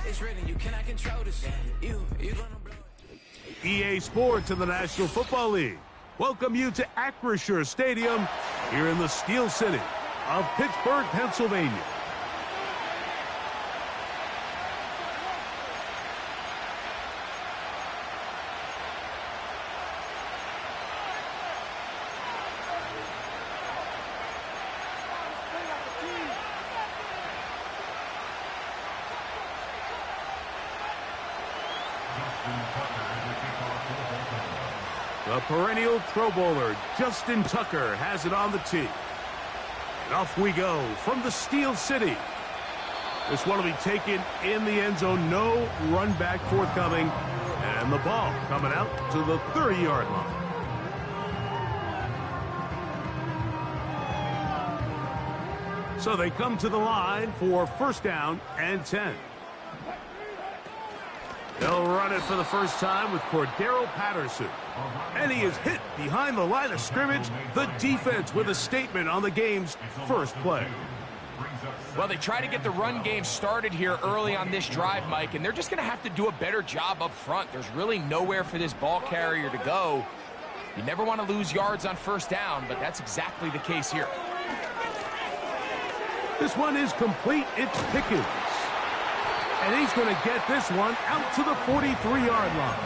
It's written, you cannot control this. You gonna blow it. EA Sports in the National Football League welcome you to Acrisure Stadium here in the Steel City of Pittsburgh, Pennsylvania. The perennial Pro Bowler, Justin Tucker, has it on the tee. And off we go from the Steel City. This one will be taken in the end zone. No run back forthcoming. And the ball coming out to the 30-yard line. So they come to the line for first down and 10. They'll run it for the first time with Cordero Patterson. And he is hit behind the line of scrimmage. The defense with a statement on the game's first play. Well, they try to get the run game started here early on this drive, Mike, and they're just going to have to do a better job up front. There's really nowhere for this ball carrier to go. You never want to lose yards on first down, but that's exactly the case here. This one is complete. It's Pickens. And he's going to get this one out to the 43-yard line.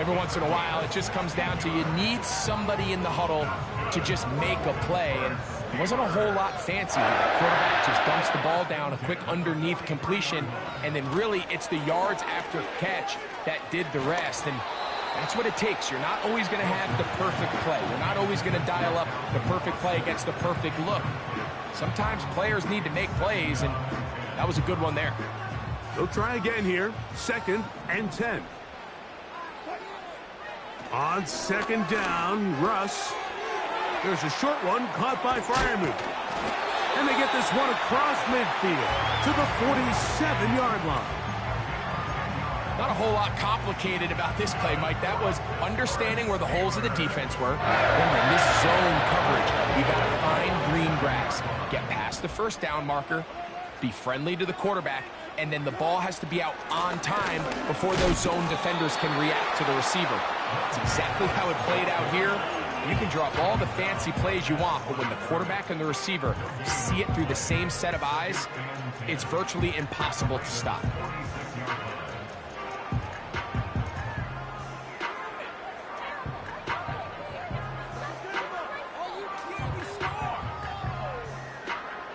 Every once in a while, it just comes down to you need somebody in the huddle to just make a play. And it wasn't a whole lot fancy here. The quarterback just dumps the ball down, a quick underneath completion, and then really it's the yards after catch that did the rest. And that's what it takes. You're not always going to have the perfect play. You're not always going to dial up the perfect play against the perfect look. Sometimes players need to make plays, and that was a good one there. They'll try again here. Second and 10. On second down, Russ. There's a short one caught by Freiermuth. And they get this one across midfield to the 47-yard line. Not a whole lot complicated about this play, Mike. That was understanding where the holes of the defense were. And then this zone coverage, you got to find green grass. Get past the first down marker, be friendly to the quarterback, and then the ball has to be out on time before those zone defenders can react to the receiver. That's exactly how it played out here. You can draw up all the fancy plays you want, but when the quarterback and the receiver see it through the same set of eyes, it's virtually impossible to stop.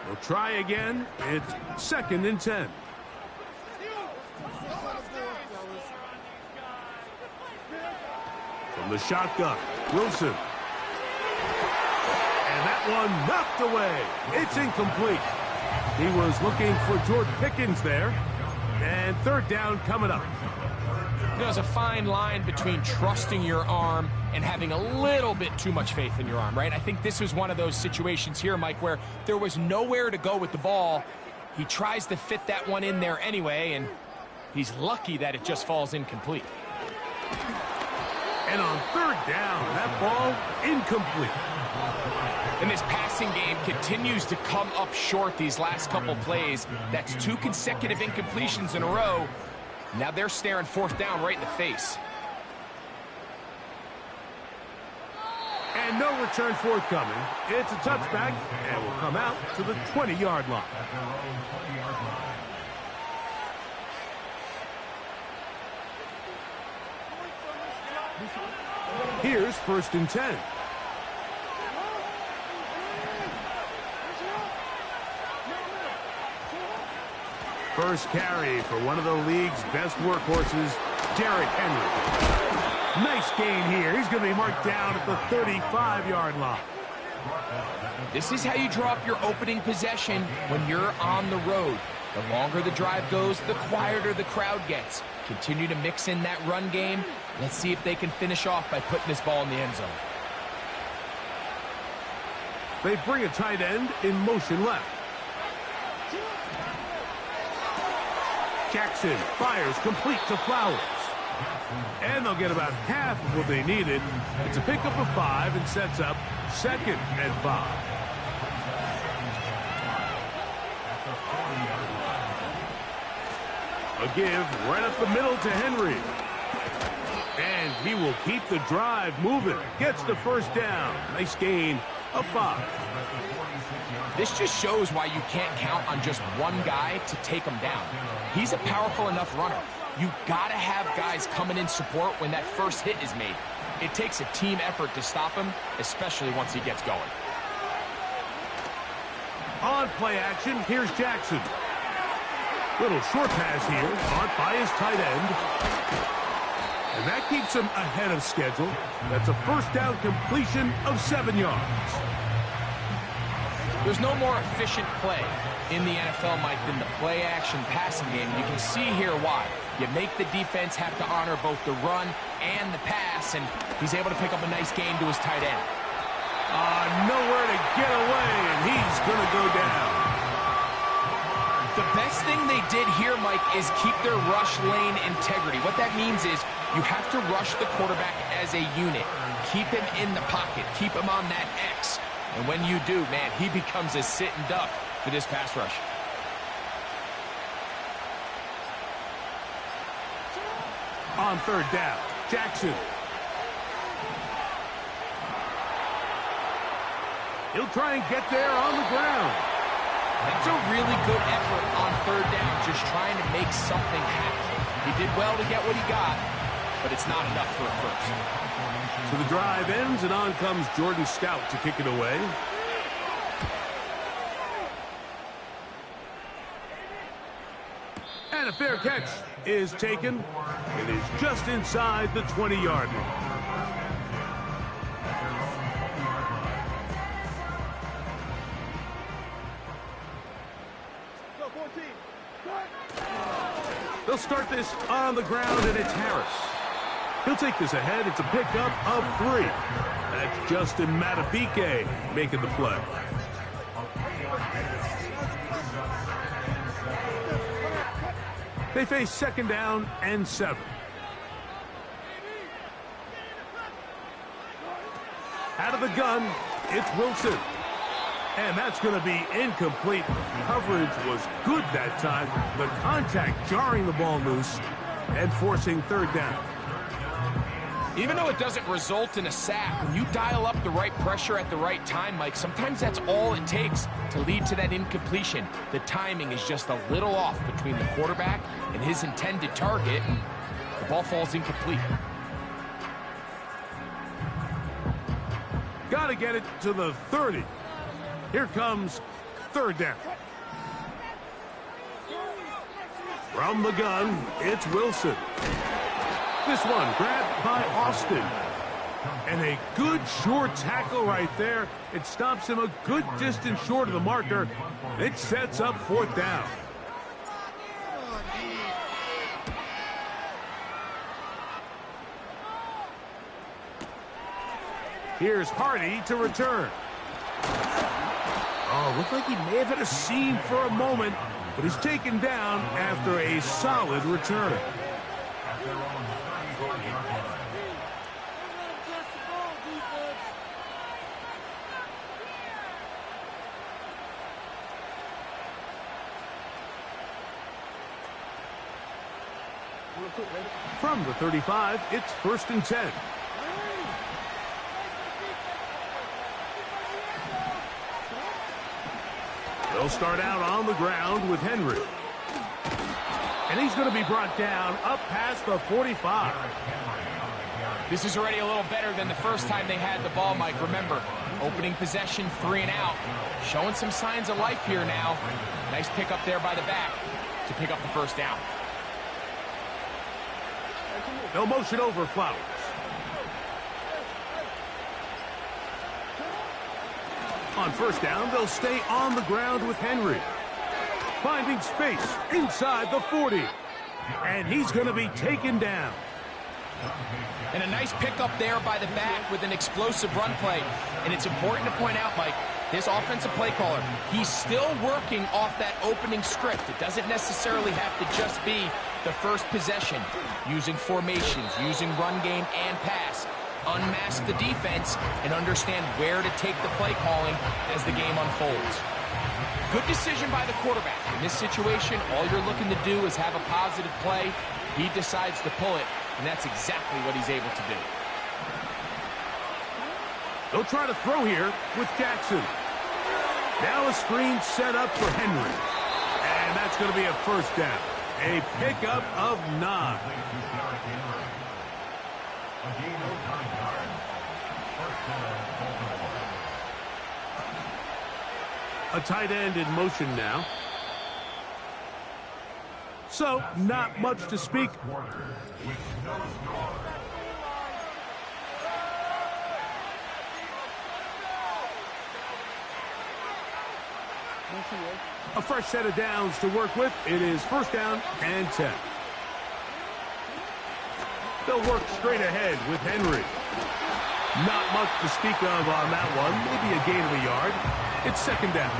They'll try again. It's second and 10. From the shotgun, Wilson. And that one knocked away. It's incomplete. He was looking for George Pickens there. And third down coming up. There's a fine line between trusting your arm and having a little bit too much faith in your arm, right? I think this was one of those situations here, Mike, where there was nowhere to go with the ball. He tries to fit that one in there anyway, and he's lucky that it just falls incomplete. And on third down, that ball incomplete. And this passing game continues to come up short these last couple plays. That's 2 consecutive incompletions in a row. Now they're staring fourth down right in the face. And no return forthcoming. It's a touchback, and will come out to the 20-yard line. Here's first and 10. First carry for one of the league's best workhorses, Derrick Henry. Nice gain here. He's going to be marked down at the 35-yard line. This is how you draw up your opening possession when you're on the road. The longer the drive goes, the quieter the crowd gets. Continue to mix in that run game. Let's see if they can finish off by putting this ball in the end zone. They bring a tight end in motion left. Jackson fires complete to Flowers. And they'll get about half of what they needed. It's a pickup of 5 and sets up second and 5. A give right up the middle to Henry. And he will keep the drive moving. Gets the first down. Nice gain of 5. This just shows why you can't count on just one guy to take him down. He's a powerful enough runner. You gotta have guys coming in support when that first hit is made. It takes a team effort to stop him, especially once he gets going. On play action, here's Jackson. Little short pass here, caught by his tight end. And that keeps him ahead of schedule. That's a first down completion of 7 yards. There's no more efficient play in the NFL, Mike, than the play action passing game. You can see here why. You make the defense have to honor both the run and the pass, and he's able to pick up a nice gain to his tight end. Nowhere to get away, and he's going to go down. The best thing they did here, Mike, is keep their rush lane integrity. What that means is you have to rush the quarterback as a unit. Keep him in the pocket. Keep him on that X. And when you do, man, he becomes a sitting duck for this pass rush. On third down, Jackson. He'll try and get there on the ground. That's a really good effort on third down, just trying to make something happen. He did well to get what he got, but it's not enough for a first. So the drive ends, and on comes Jordan Stout to kick it away. And a fair catch is taken. It is just inside the 20-yard line. They'll start this on the ground, and it's Harris. He'll take this ahead. It's a pickup of 3. That's Justin Matabike making the play. They face second down and 7. Out of the gun, it's Wilson. And that's going to be incomplete. Coverage was good that time. The contact jarring the ball loose and forcing third down. Even though it doesn't result in a sack, when you dial up the right pressure at the right time, Mike, sometimes that's all it takes to lead to that incompletion. The timing is just a little off between the quarterback and his intended target, and the ball falls incomplete. Got to get it to the 30. Here comes third down. From the gun, it's Wilson. This one grabbed by Austin. And a good short tackle right there. It stops him a good distance short of the marker. It sets up fourth down. Here's Hardy to return. Oh, looked like he may have had a seam for a moment, but he's taken down after a solid return. From the 35, it's 1st and 10. They'll start out on the ground with Henry. And he's going to be brought down up past the 45. This is already a little better than the first time they had the ball, Mike. Remember, opening possession, 3 and out. Showing some signs of life here now. Nice pick up there by the back to pick up the first down. They'll motion over Flowers. On first down, they'll stay on the ground with Henry. Finding space inside the 40. And he's going to be taken down. And a nice pickup there by the back with an explosive run play. And it's important to point out, Mike, this offensive play caller, he's still working off that opening script. It doesn't necessarily have to just be the first possession. Using formations, using run game and pass. Unmask the defense and understand where to take the play calling as the game unfolds. Good decision by the quarterback. In this situation, all you're looking to do is have a positive play. He decides to pull it, and that's exactly what he's able to do. They'll try to throw here with Jackson. Now a screen set up for Henry. And that's going to be a first down. A pickup of 9. A tight end in motion now. So, not much to speak. A fresh set of downs to work with. It is first down and 10. They'll work straight ahead with Henry. Not much to speak of on that one. Maybe a gain of a yard. It's second down.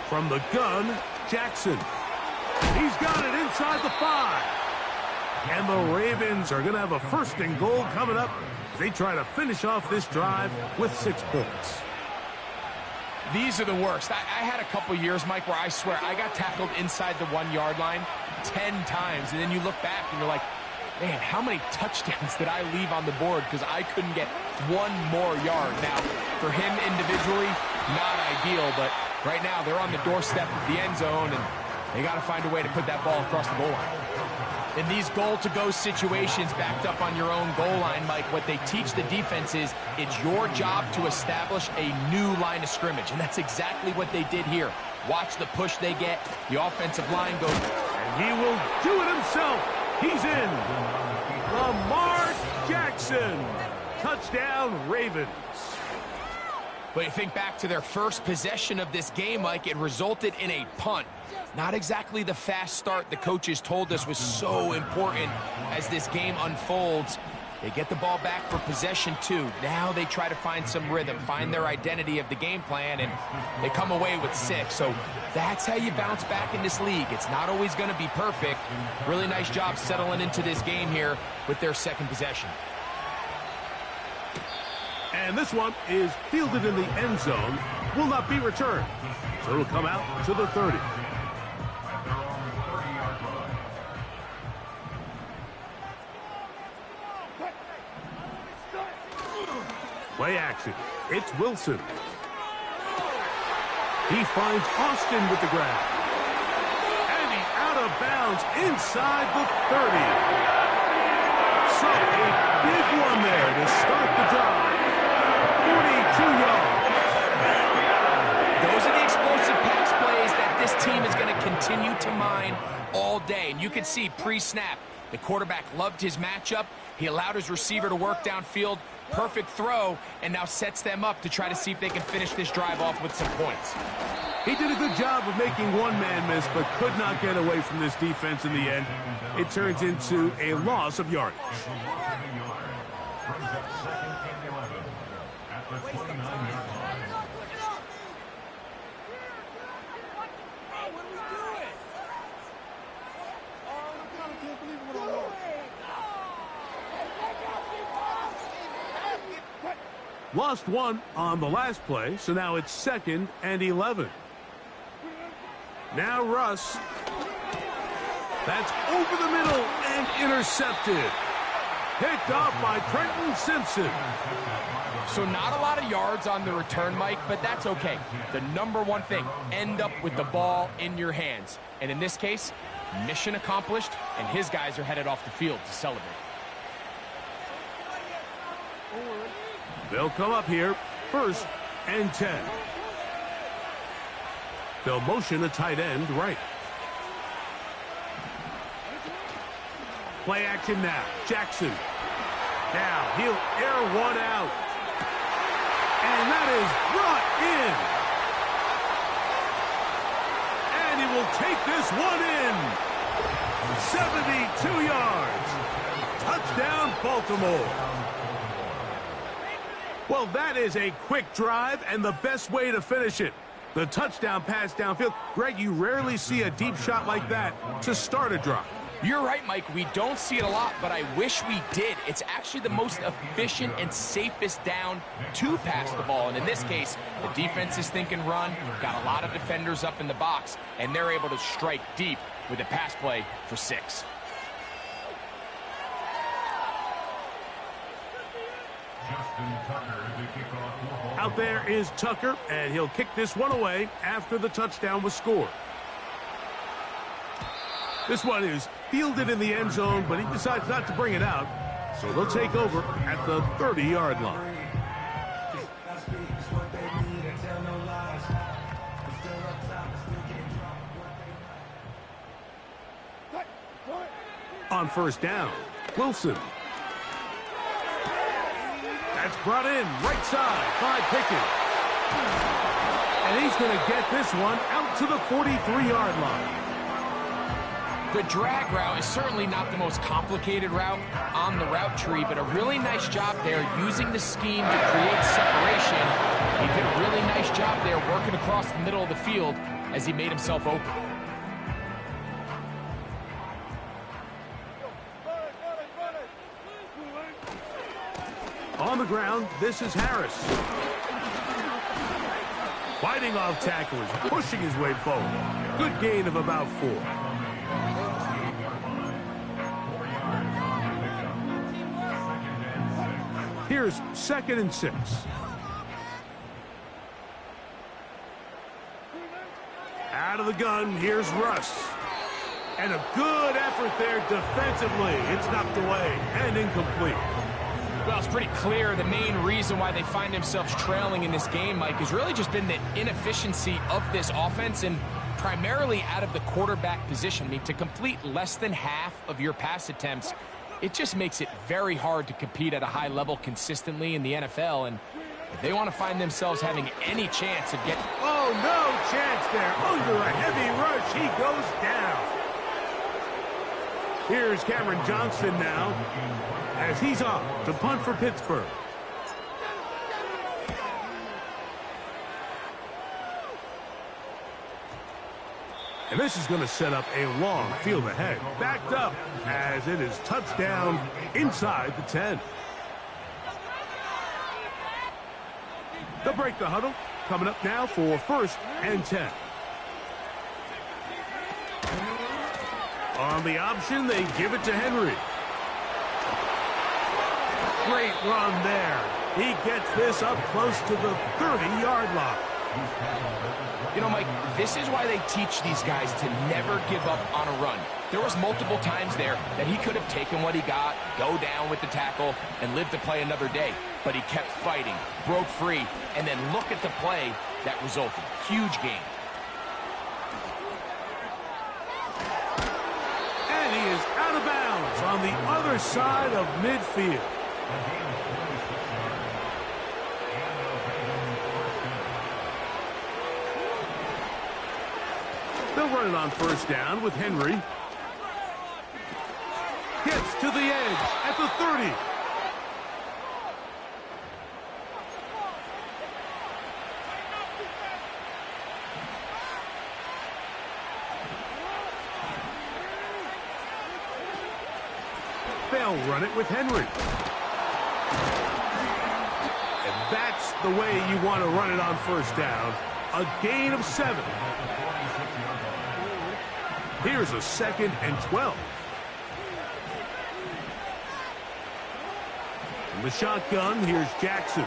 From the gun, Jackson. He's got it inside the 5. And the Ravens are going to have a first and goal coming up. They try to finish off this drive with 6 points. These are the worst. I had a couple years, Mike, where I swear I got tackled inside the 1-yard line 10 times. And then you look back and you're like, man, how many touchdowns did I leave on the board because I couldn't get 1 more yard? Now, for him individually, not ideal, but right now they're on the doorstep of the end zone, and they got to find a way to put that ball across the goal line. In these goal-to-go situations backed up on your own goal line, Mike, what they teach the defense is it's your job to establish a new line of scrimmage, and that's exactly what they did here. Watch the push they get. The offensive line goes. And he will do it himself. He's in. Lamar Jackson. Touchdown, Ravens. But you think back to their first possession of this game, Mike, it resulted in a punt. Not exactly the fast start the coaches told us was so important as this game unfolds. They get the ball back for possession 2. Now they try to find some rhythm, find their identity of the game plan, and they come away with 6. So that's how you bounce back in this league. It's not always going to be perfect. Really nice job settling into this game here with their second possession. And this one is fielded in the end zone. Will not be returned. So it'll come out to the 30. Play action. It's Wilson. He finds Austin with the grab. And he's out of bounds inside the 30. So a big one there to start the drive. 42 yards. Those are the explosive pass plays that this team is going to continue to mine all day. And you can see pre-snap, the quarterback loved his matchup. He allowed his receiver to work downfield. Perfect throw, and now sets them up to try to see if they can finish this drive off with some points. He did a good job of making one man miss, but could not get away from this defense in the end. It turns into a loss of yardage. Lost 1 on the last play, so now it's 2nd and 11. Now Russ. That's over the middle and intercepted. Picked off by Trenton Simpson. So not a lot of yards on the return, Mike, but that's okay. The number one thing, end up with the ball in your hands. And in this case, mission accomplished, and his guys are headed off the field to celebrate. They'll come up here, 1st and 10. They'll motion a tight end right. Play action now. Jackson. Now he'll air one out. And that is brought in. And he will take this one in. 72 yards. Touchdown, Baltimore. Well, that is a quick drive and the best way to finish it. The touchdown pass downfield. Greg, you rarely see a deep shot like that to start a drive. You're right, Mike. We don't see it a lot, but I wish we did. It's actually the most efficient and safest down to pass the ball. And in this case, the defense is thinking run, got a lot of defenders up in the box, and they're able to strike deep with a pass play for 6. Out there is Tucker, and he'll kick this one away after the touchdown was scored. This one is fielded in the end zone, but he decides not to bring it out, so they'll take over at the 30-yard line. On first down, Wilson. That's brought in right side by Pickett. And he's going to get this one out to the 43-yard line. The drag route is certainly not the most complicated route on the route tree, but a really nice job there using the scheme to create separation. He did a really nice job there working across the middle of the field as he made himself open. On the ground, this is Harris. Fighting off tacklers, pushing his way forward. Good gain of about 4. Here's 2nd and 6. Out of the gun, here's Russ. And a good effort there defensively. It's knocked away and incomplete. Well, it's pretty clear the main reason why they find themselves trailing in this game, Mike, has really just been the inefficiency of this offense and primarily out of the quarterback position. I mean, to complete less than half of your pass attempts, it just makes it very hard to compete at a high level consistently in the NFL. And if they want to find themselves having any chance of getting... Oh, no chance there. Under a heavy rush, he goes down. Here's Cameron Johnston now as he's off to punt for Pittsburgh. And this is going to set up a long field ahead. Backed up as it is touchdown inside the 10. They'll break the huddle. Coming up now for 1st and 10. On the option, they give it to Henry. Great run there. He gets this up close to the 30-yard line. You know, Mike, this is why they teach these guys to never give up on a run. There was multiple times there that he could have taken what he got, go down with the tackle, and live to play another day. But he kept fighting, broke free, and then look at the play that resulted. Huge gain. And he is out of bounds on the other side of midfield. They'll run it on 1st down with Henry. Gets to the edge at the 30. They'll run it with Henry. And that's the way you want to run it on 1st down. A gain of 7. Here's a 2nd and 12. In the shotgun, here's Jackson.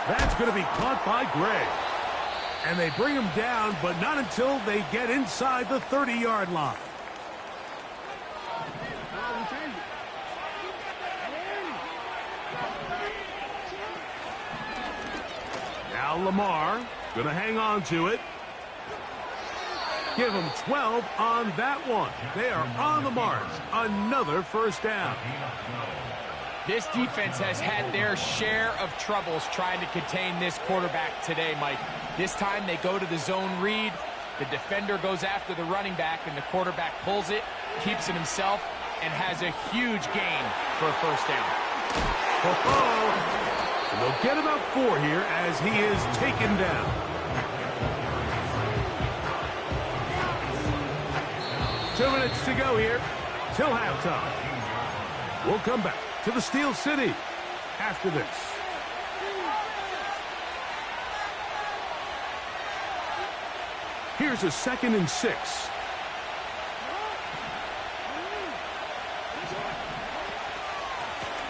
That's going to be caught by Gray. And they bring him down, but not until they get inside the 30-yard line. Now Lamar going to hang on to it. Give them 12 on that one. They are on the march. Another 1st down. This defense has had their share of troubles trying to contain this quarterback today, Mike. This time they go to the zone read. The defender goes after the running back, and the quarterback pulls it, keeps it himself, and has a huge gain for a 1st down. And they'll get about 4 here as he is taken down. 2 minutes to go here till halftime. We'll come back to the Steel City after this. Here's a 2nd and 6.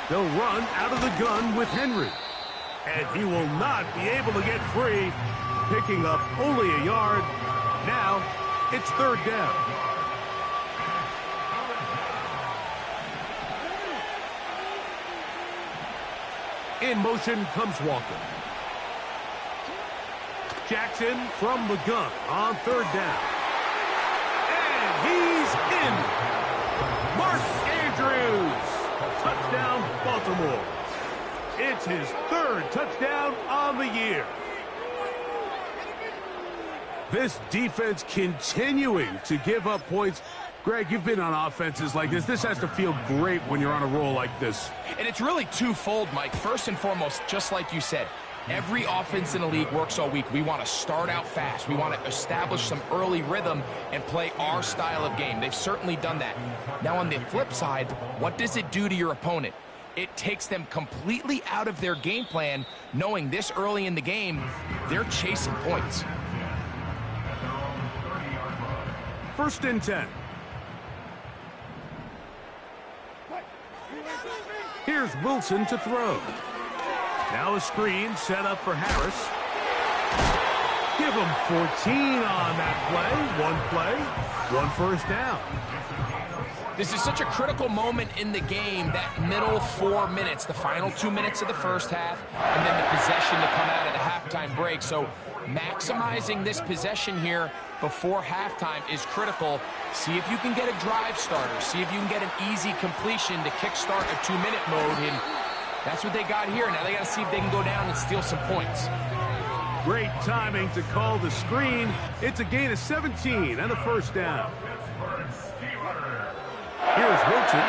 They'll run out of the gun with Henry. And he will not be able to get free, picking up only a yard. Now, it's 3rd down. In motion comes Walker. Jackson from the gun on 3rd down. And he's in. Mark Andrews. Touchdown, Baltimore. It's his 3rd touchdown on the year. This defense continuing to give up points. Greg, you've been on offenses like this. This has to feel great when you're on a roll like this. And it's really twofold, Mike. First and foremost, just like you said, every offense in the league works all week. We want to start out fast. We want to establish some early rhythm and play our style of game. They've certainly done that. Now, on the flip side, what does it do to your opponent? It takes them completely out of their game plan, knowing this early in the game, they're chasing points. 1st and 10. Here's Wilson to throw. Now a screen set up for Harris. Give him 14 on that play, 1 first down. This is such a critical moment in the game, that middle 4 minutes, the final 2 minutes of the first half, and then the possession to come out of the halftime break. So maximizing this possession here before halftime is critical. See if you can get a drive starter. See if you can get an easy completion to kickstart a 2-minute mode. And that's what they got here. Now they got to see if they can go down and steal some points. Great timing to call the screen. It's a gain of 17 and a 1st down. Here's Wilson.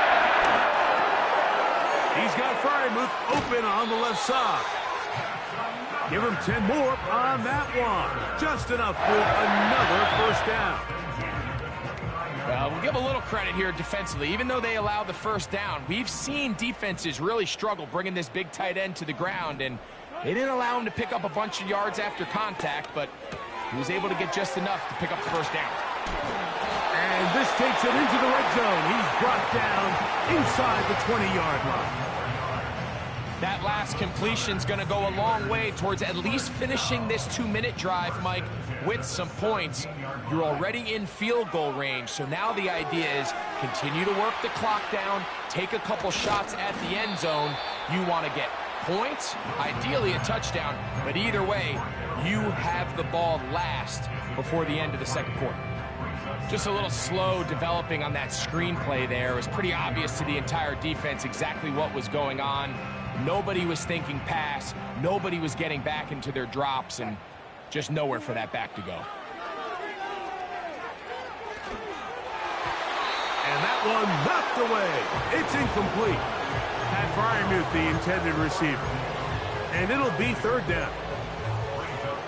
He's got Frymuth open on the left side. Give him 10 more on that one. Just enough for another 1st down. Well, we'll give a little credit here defensively. Even though they allow the 1st down, we've seen defenses really struggle bringing this big tight end to the ground, and they didn't allow him to pick up a bunch of yards after contact, but he was able to get just enough to pick up the 1st down. And this takes him into the red zone. He's brought down inside the 20-yard line. That last completion's going to go a long way towards at least finishing this 2-minute drive, Mike, with some points. You're already in field goal range, so now the idea is continue to work the clock down, take a couple shots at the end zone. You want to get points, ideally a touchdown, but either way, you have the ball last before the end of the 2nd quarter. Just a little slow developing on that screenplay there. It was pretty obvious to the entire defense exactly what was going on. Nobody was thinking pass. Nobody was getting back into their drops, and just nowhere for that back to go. And that one knocked away. It's incomplete. Pat Frymuth, the intended receiver. And it'll be 3rd down.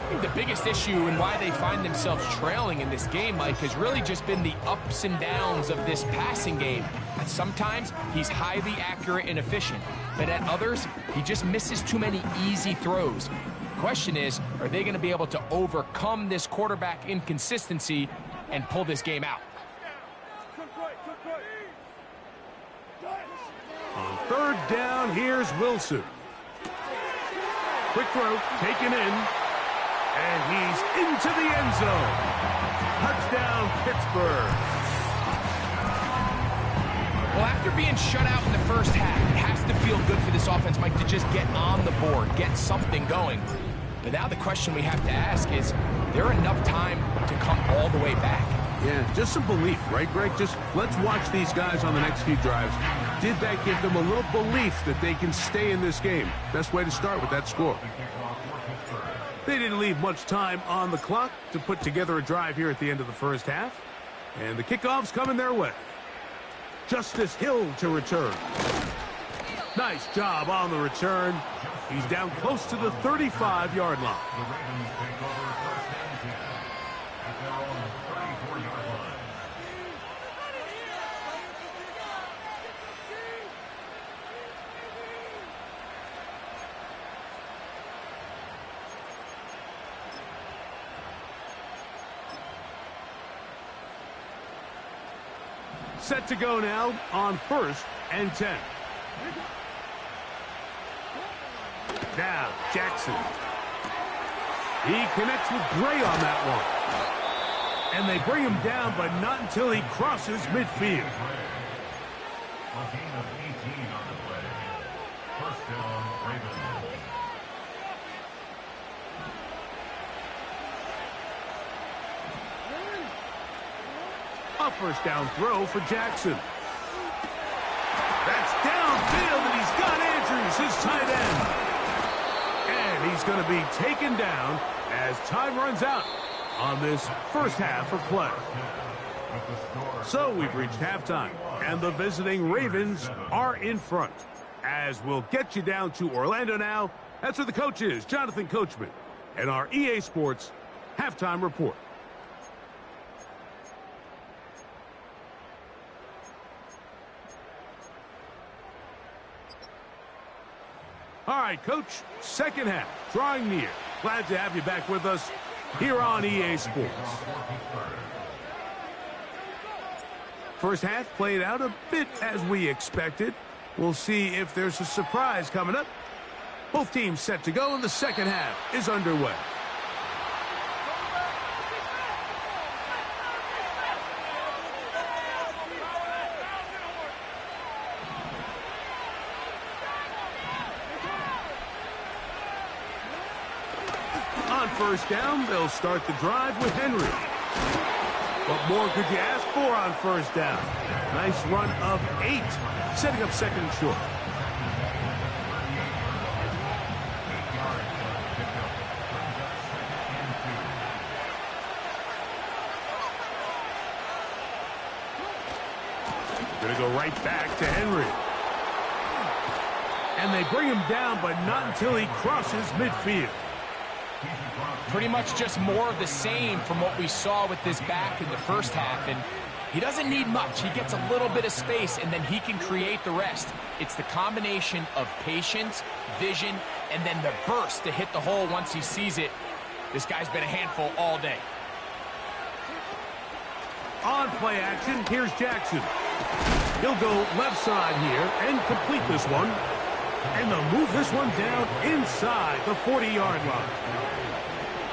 I think the biggest issue and why they find themselves trailing in this game, Mike, has really just been the ups and downs of this passing game. And sometimes he's highly accurate and efficient, but at others, he just misses too many easy throws. The question is, are they going to be able to overcome this quarterback inconsistency and pull this game out? On 3rd down, here's Wilson. Quick throw, taken in. And he's into the end zone. Touchdown, Pittsburgh. Well, after being shut out in the first half, it has to feel good for this offense, Mike, to just get on the board, get something going. But now the question we have to ask is there enough time to come all the way back? Yeah, just some belief, right, Greg? Just let's watch these guys on the next few drives. Did that give them a little belief that they can stay in this game? Best way to start with that score. They didn't leave much time on the clock to put together a drive here at the end of the first half. And the kickoff's coming their way. Justice Hill to return. Nice job on the return. He's down close to the 35-yard line. set to go now on 1st and 10. Now, Jackson. He connects with Gray on that one. And they bring him down, but not until he crosses midfield. A gain of 18 on the play. First down, Ravens. A first down throw for Jackson. That's downfield, and he's got Andrews, his tight end. And he's going to be taken down as time runs out on this first half of play. So we've reached halftime, and the visiting Ravens are in front. As we'll get you down to Orlando now, that's where the coach is, Jonathan Coachman, and our EA Sports halftime report. All right, Coach, second half, drawing near. Glad to have you back with us here on EA Sports. First half played out a bit as we expected. We'll see if there's a surprise coming up. Both teams set to go, and the second half is underway. On first down, they'll start the drive with Henry. What more could you ask for on first down? Nice run of 8, setting up second and short. Going to go right back to Henry. And they bring him down, but not until he crosses midfield. Pretty much just more of the same from what we saw with this back in the first half. And he doesn't need much. He gets a little bit of space, and then he can create the rest. It's the combination of patience, vision, and then the burst to hit the hole once he sees it. This guy's been a handful all day. On play action, here's Jackson. He'll go left side here and complete this one. And they'll move this one down inside the 40-yard line.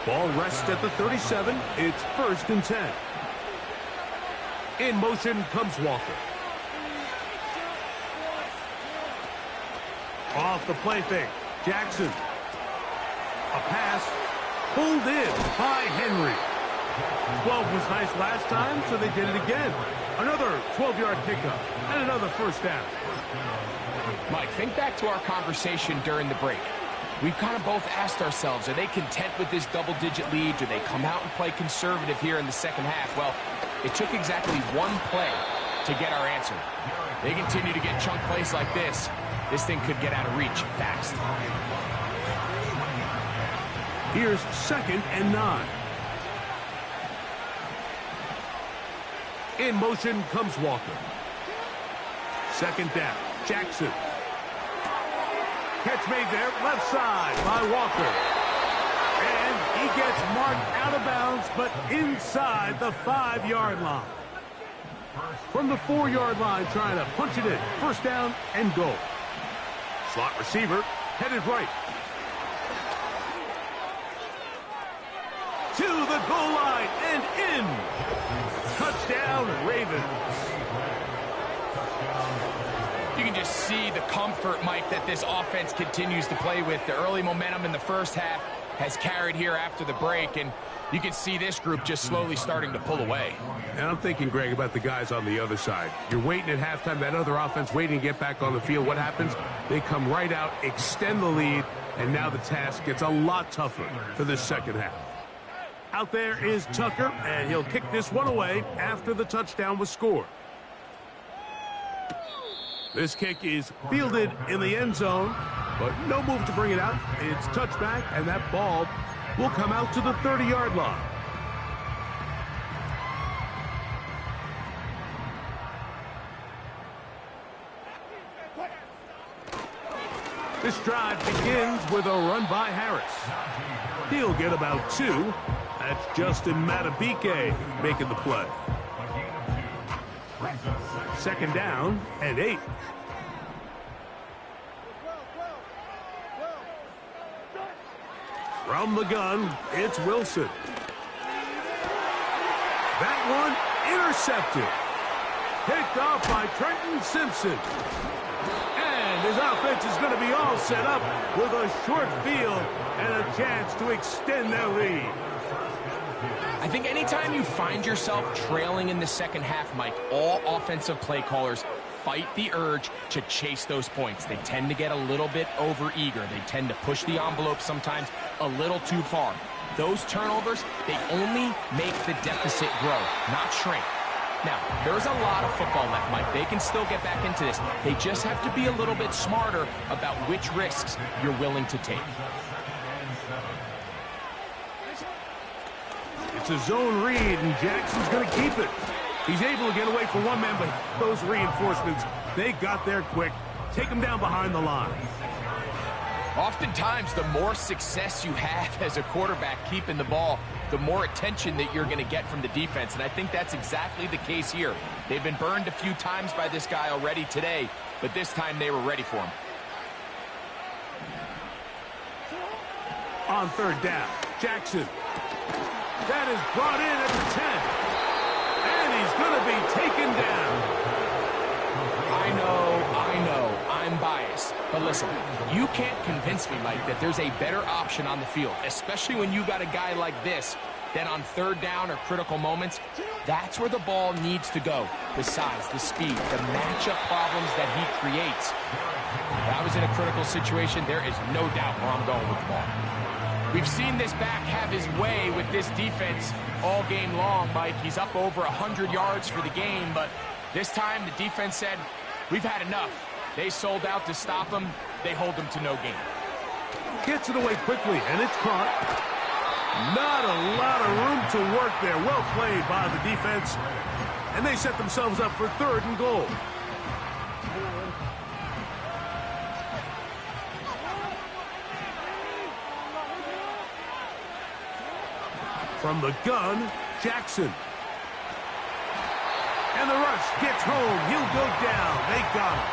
Ball rests at the 37. It's 1st and 10. In motion comes Walker. Off the play fake. Jackson. A pass pulled in by Henry. 12 was nice last time, so they did it again. Another 12-yard pickup and another first down. Mike, think back to our conversation during the break. We've kind of both asked ourselves, are they content with this double-digit lead? Do they come out and play conservative here in the second half? Well, it took exactly one play to get our answer. They continue to get chunk plays like this. This thing could get out of reach fast. Here's 2nd and 9. In motion comes Walker. 2nd down. Jackson. Catch made there, left side by Walker. And he gets marked out of bounds, but inside the 5-yard line. From the 4-yard line, trying to punch it in. First down and goal. Slot receiver, headed right. To the goal line and in. Touchdown, Ravens. You can just see the comfort, Mike, that this offense continues to play with. The early momentum in the first half has carried here after the break, and you can see this group just slowly starting to pull away. And I'm thinking, Greg, about the guys on the other side. You're waiting at halftime, that other offense waiting to get back on the field. What happens? They come right out, extend the lead, and now the task gets a lot tougher for this second half. Out there is Tucker, and he'll kick this one away after the touchdown was scored. This kick is fielded in the end zone, but no move to bring it out. It's touchback, and that ball will come out to the 30-yard line. This drive begins with a run by Harris. He'll get about 2. That's Justin Matabike making the play. Second down and 8. From the gun, it's Wilson. That one intercepted. Picked off by Trenton Simpson. And his offense is going to be all set up with a short field and a chance to extend their lead. I think anytime you find yourself trailing in the second half, Mike, all offensive play callers fight the urge to chase those points. They tend to get a little bit overeager. They tend to push the envelope sometimes a little too far. Those turnovers, they only make the deficit grow, not shrink. Now, there's a lot of football left, Mike. They can still get back into this. They just have to be a little bit smarter about which risks you're willing to take. It's a zone read, and Jackson's going to keep it. He's able to get away from one man, but those reinforcements, they got there quick. Take him down behind the line. Oftentimes, the more success you have as a quarterback keeping the ball, the more attention that you're going to get from the defense, and I think that's exactly the case here. They've been burned a few times by this guy already today, but this time they were ready for him. On third down, Jackson. That is brought in at the 10. And he's going to be taken down. I know, I'm biased. But listen, you can't convince me, Mike, that there's a better option on the field, especially when you got a guy like this, that on third down or critical moments, that's where the ball needs to go. The size, the speed, the matchup problems that he creates. If I was in a critical situation, there is no doubt where I'm going with the ball. We've seen this back have his way with this defense all game long, Mike. He's up over 100 yards for the game, but this time the defense said, we've had enough. They sold out to stop him. They hold him to no gain. Gets it away quickly, and it's caught. Not a lot of room to work there. Well played by the defense. And they set themselves up for 3rd and goal. From the gun, Jackson. And the rush gets home. He'll go down. They got him.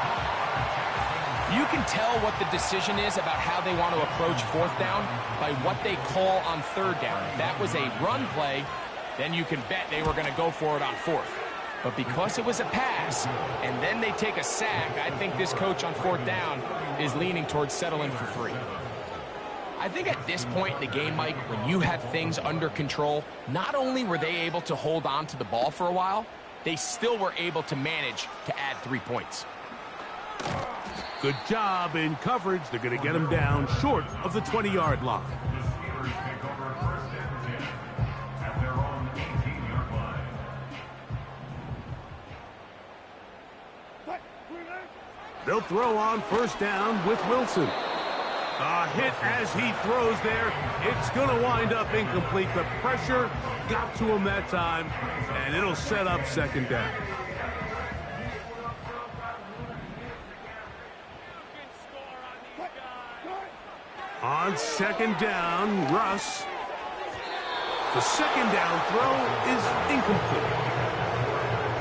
You can tell what the decision is about how they want to approach 4th down by what they call on 3rd down. If that was a run play, then you can bet they were going to go for it on 4th. But because it was a pass, and then they take a sack, I think this coach on 4th down is leaning towards settling for 3. I think at this point in the game, Mike, when you have things under control, not only were they able to hold on to the ball for a while, they still were able to manage to add 3 points. Good job in coverage. They're going to get him down short of the 20-yard line. They'll throw on 1st down with Wilson. A hit as he throws there. It's going to wind up incomplete. The pressure got to him that time, and it'll set up 2nd down. On 2nd down, Russ. The 2nd down throw is incomplete.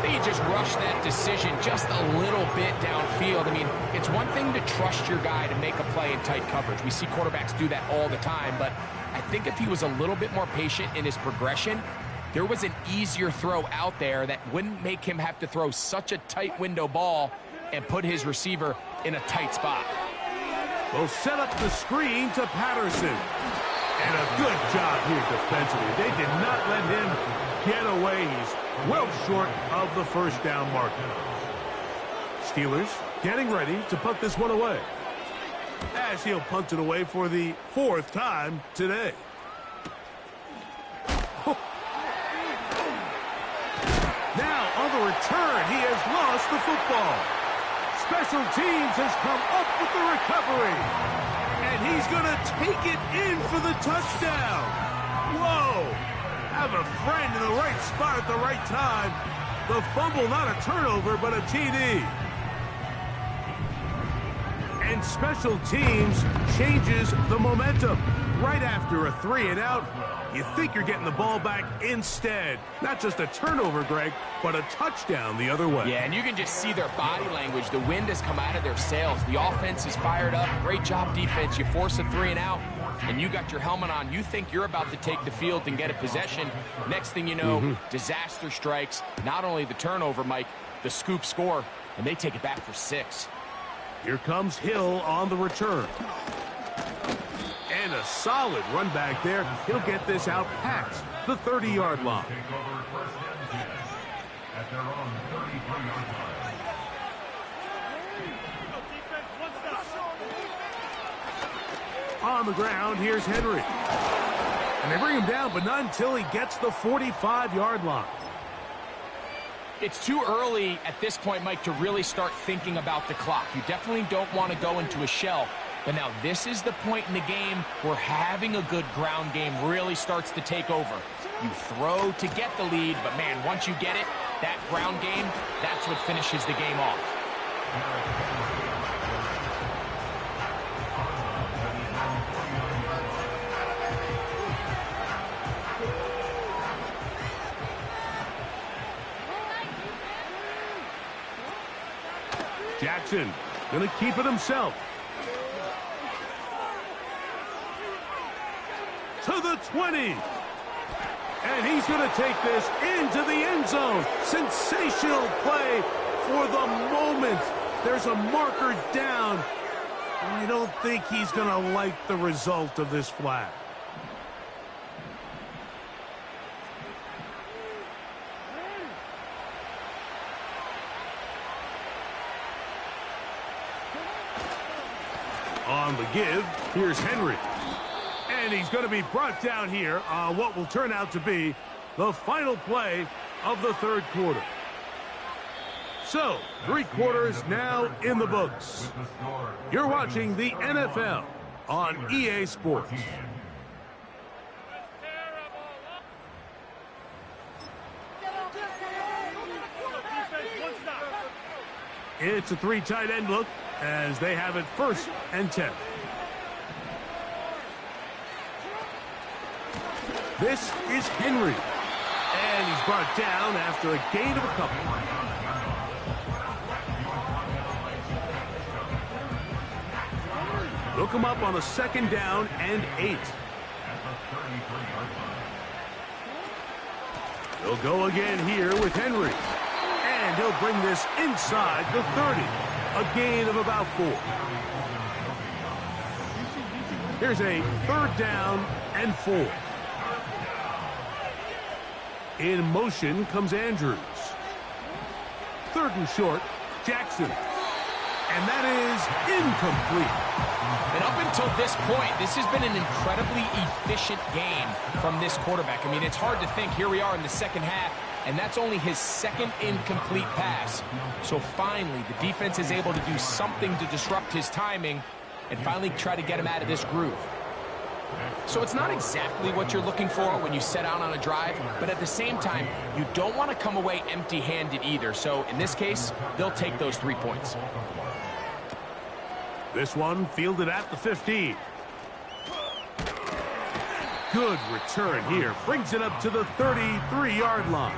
They just rushed that decision just a little bit downfield. I mean, it's one thing to trust your guy to make a play in tight coverage. We see quarterbacks do that all the time, but I think if he was a little bit more patient in his progression, there was an easier throw out there that wouldn't make him have to throw such a tight window ball and put his receiver in a tight spot. Will set up the screen to Patterson. And a good job here defensively. They did not let him get away. He's well short of the 1st down marker. Steelers getting ready to punt this one away, as he'll punt it away for the 4th time today. Now on the return, he has lost the football. Special teams has come up with the recovery. And he's going to take it in for the touchdown. Whoa. Have a friend in the right spot at the right time. The fumble, not a turnover, but a TD. And special teams changes the momentum. right after a 3 and out, you think you're getting the ball back instead. Not just a turnover, Greg, but a touchdown the other way. Yeah, and you can just see their body language. The wind has come out of their sails. The offense is fired up. Great job, defense. You force a 3 and out, and you got your helmet on. You think you're about to take the field and get a possession. Next thing you know, disaster strikes. Not only the turnover, Mike, the scoop score, and they take it back for 6. Here comes Hill on the return. And a solid run back there. He'll get this out past the 30-yard line. Take over first and 10 at their own 33-yard line. On the ground, here's Henry. And they bring him down, but not until he gets the 45-yard line. It's too early at this point, Mike, to really start thinking about the clock. You definitely don't want to go into a shell. But now this is the point in the game where having a good ground game really starts to take over. You throw to get the lead, but man, once you get it, that ground game, that's what finishes the game off. Jackson gonna keep it himself. To the 20. And he's going to take this into the end zone. Sensational play for the moment. There's a marker down. I don't think he's going to like the result of this flag. On the give, here's Henry. And he's going to be brought down here on what will turn out to be the final play of the third quarter. So, 3 quarters now in the books. You're watching the NFL on EA Sports. It's a 3 tight end look as they have it 1st and 10. This is Henry. And he's brought down after a gain of a couple. Look him up on a 2nd down and 8. He'll go again here with Henry. And he'll bring this inside the 30. A gain of about 4. Here's a 3rd down and 4. In motion comes Andrews. 3rd and short, Jackson. And that is incomplete. And up until this point, this has been an incredibly efficient game from this quarterback. I mean, it's hard to think. Here we are in the second half, and that's only his 2nd incomplete pass. So finally, the defense is able to do something to disrupt his timing and finally try to get him out of this groove. So it's not exactly what you're looking for when you set out on a drive, but at the same time, you don't want to come away empty-handed either. So in this case, they'll take those 3 points. This one fielded at the 15. Good return here. Brings it up to the 33-yard line.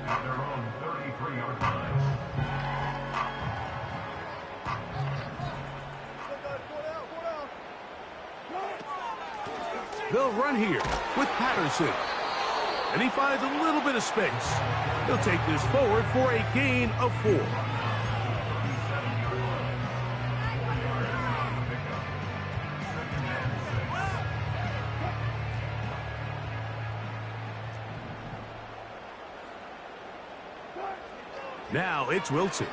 At their own 33-yard line. They'll run here with Patterson. And he finds a little bit of space. He'll take this forward for a gain of 4. Now it's Wilson.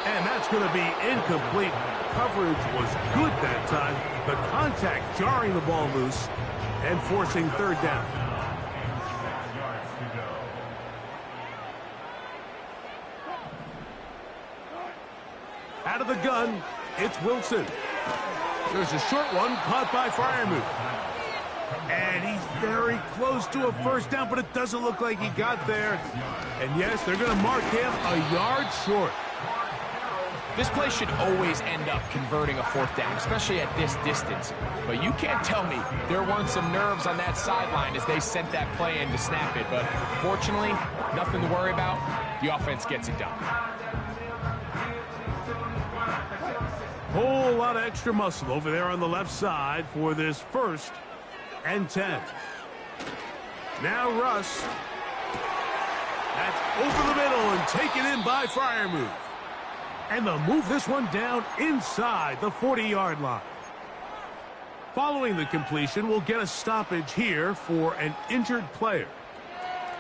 And that's going to be incomplete. Coverage was good that time. The contact jarring the ball loose and forcing 3rd down. Out of the gun, it's Wilson. There's a short one caught by Freiermuth. And he's very close to a 1st down, but it doesn't look like he got there. And yes, they're going to mark him a yard short. This play should always end up converting a fourth down, especially at this distance. But you can't tell me there weren't some nerves on that sideline as they sent that play in to snap it. But fortunately, nothing to worry about. The offense gets it done. Whole lot of extra muscle over there on the left side for this 1st and 10. Now Russ. That's over the middle and taken in by Freiermuth. And they'll move this one down inside the 40-yard line. Following the completion, we'll get a stoppage here for an injured player.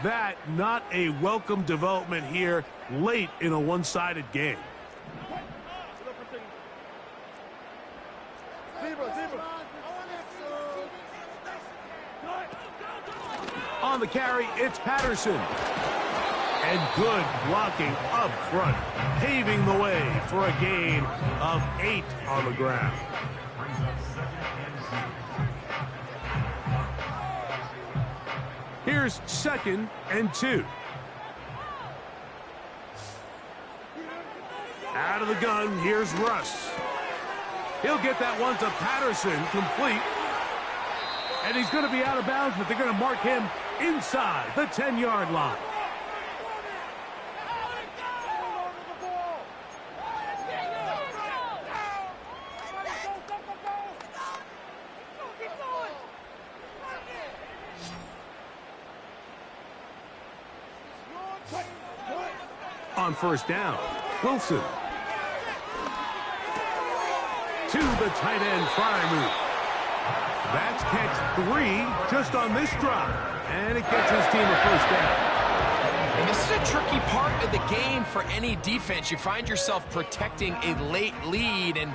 That not a welcome development here late in a one-sided game. On the carry, it's Patterson. And good blocking up front, paving the way for a gain of 8 on the ground. Here's 2nd and 2. Out of the gun, here's Russ. He'll get that one to Patterson, complete. And he's going to be out of bounds, but they're going to mark him inside the 10-yard line. On 1st down, Wilson. To the tight end, Freiermuth. That's catch 3 just on this drive. And it gets his team a 1st down. And this is a tricky part of the game for any defense. You find yourself protecting a late lead, and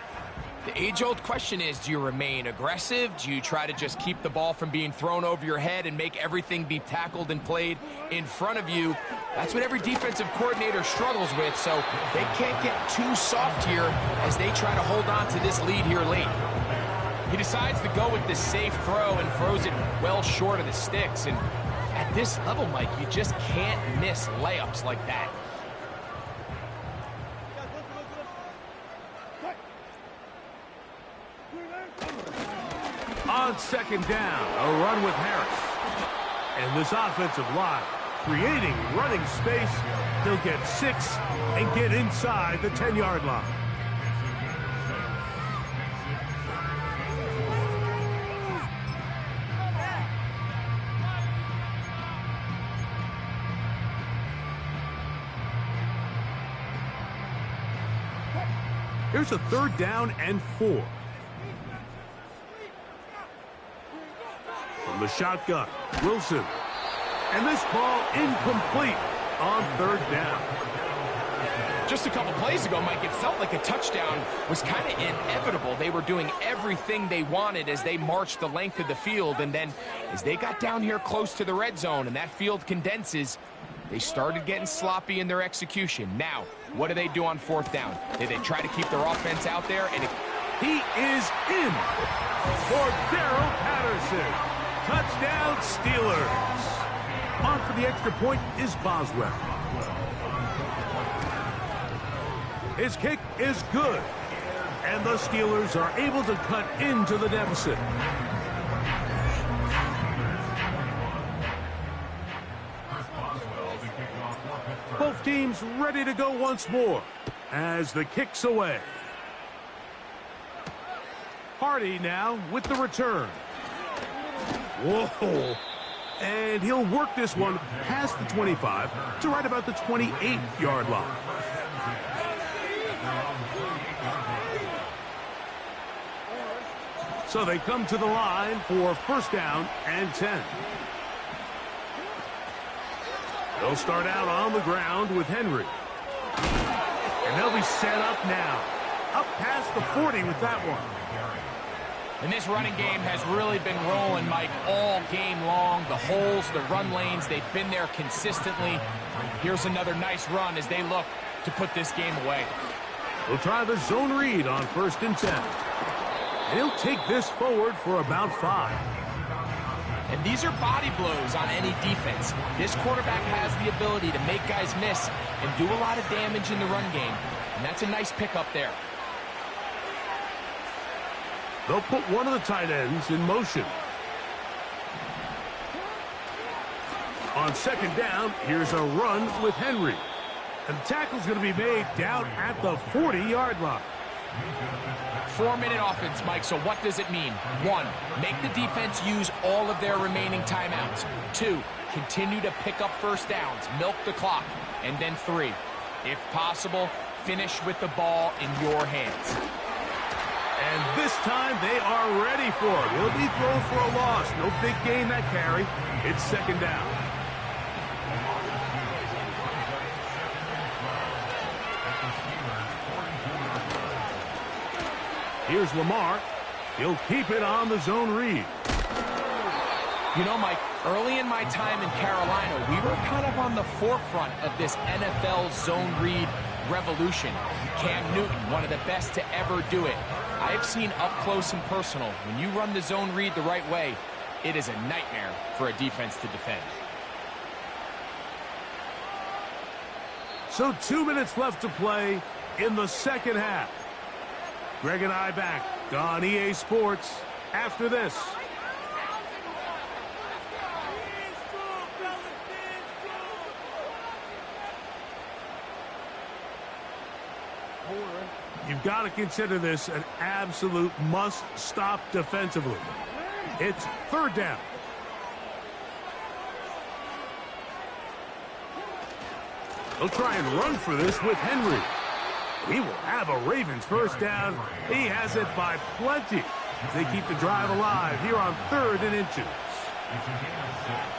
the age-old question is, do you remain aggressive? Do you try to just keep the ball from being thrown over your head and make everything be tackled and played in front of you? That's what every defensive coordinator struggles with, so they can't get too soft here as they try to hold on to this lead here late. He decides to go with the safe throw and throws it well short of the sticks. And at this level, Mike, you just can't miss layups like that. On 2nd down, a run with Harris. And this offensive line creating running space. He'll get 6 and get inside the 10-yard line. Here's a 3rd down and 4. From the shotgun, Wilson. And this ball incomplete on 3rd down. Just a couple plays ago, Mike, it felt like a touchdown was kind of inevitable. They were doing everything they wanted as they marched the length of the field. And then as they got down here close to the red zone and that field condenses, they started getting sloppy in their execution. Now, what do they do on 4th down? They try to keep their offense out there, and he is in for Darrell Patterson. Touchdown, Steelers. On for the extra point is Boswell. His kick is good, and the Steelers are able to cut into the deficit. Both teams ready to go once more as the kick's away. Hardy now with the return. Whoa. And he'll work this one past the 25 to right about the 28-yard line. So they come to the line for 1st down and 10. They'll start out on the ground with Henry. And they'll be set up now. Up past the 40 with that one. And this running game has really been rolling, Mike, all game long. The holes, the run lanes, they've been there consistently. Here's another nice run as they look to put this game away. We'll try the zone read on 1st and 10. And he'll take this forward for about 5. And these are body blows on any defense. This quarterback has the ability to make guys miss and do a lot of damage in the run game. And that's a nice pickup there. They'll put one of the tight ends in motion. On second down, here's a run with Henry. And the tackle's going to be made down at the 40-yard line. 4-minute offense, Mike, so what does it mean? 1, make the defense use all of their remaining timeouts. 2, continue to pick up first downs, milk the clock. And then 3, if possible, finish with the ball in your hands. And this time they are ready for it. He'll be thrown for a loss. No big gain that carry. It's second down. Here's Lamar. He'll keep it on the zone read. You know, Mike, early in my time in Carolina, we were kind of on the forefront of this NFL zone read revolution. Cam Newton, one of the best to ever do it. I have seen up close and personal, when you run the zone read the right way, it is a nightmare for a defense to defend. So 2 minutes left to play in the second half. Greg and I back on EA Sports after this. You've got to consider this an absolute must-stop defensively. It's third down. They'll try and run for this with Henry. He will have a Ravens first down. He has it by plenty. They keep the drive alive here on 3rd and inches.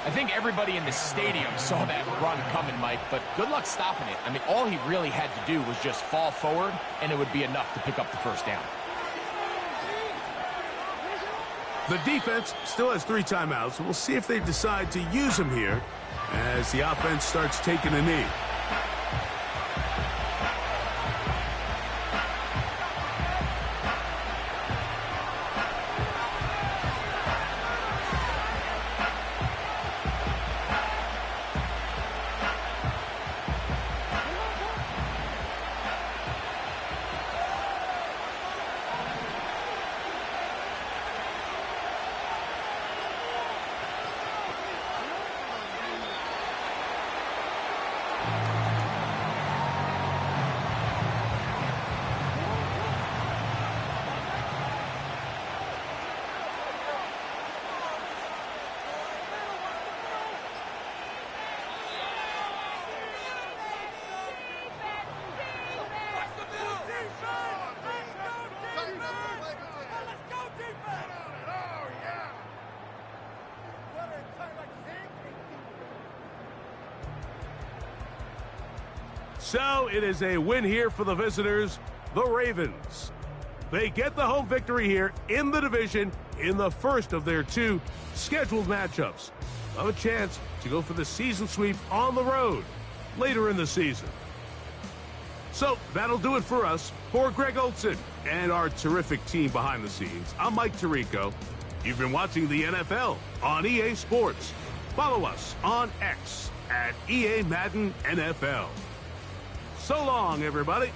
I think everybody in the stadium saw that run coming, Mike, but good luck stopping it. I mean, all he really had to do was just fall forward, and it would be enough to pick up the first down. The defense still has 3 timeouts. We'll see if they decide to use them here as the offense starts taking a knee. So it is a win here for the visitors, the Ravens. They get the home victory here in the division in the first of their 2 scheduled matchups. Have a chance to go for the season sweep on the road later in the season. So that'll do it for us. For Greg Olson and our terrific team behind the scenes, I'm Mike Tirico. You've been watching the NFL on EA Sports. Follow us on X at EA Madden NFL. So long, everybody.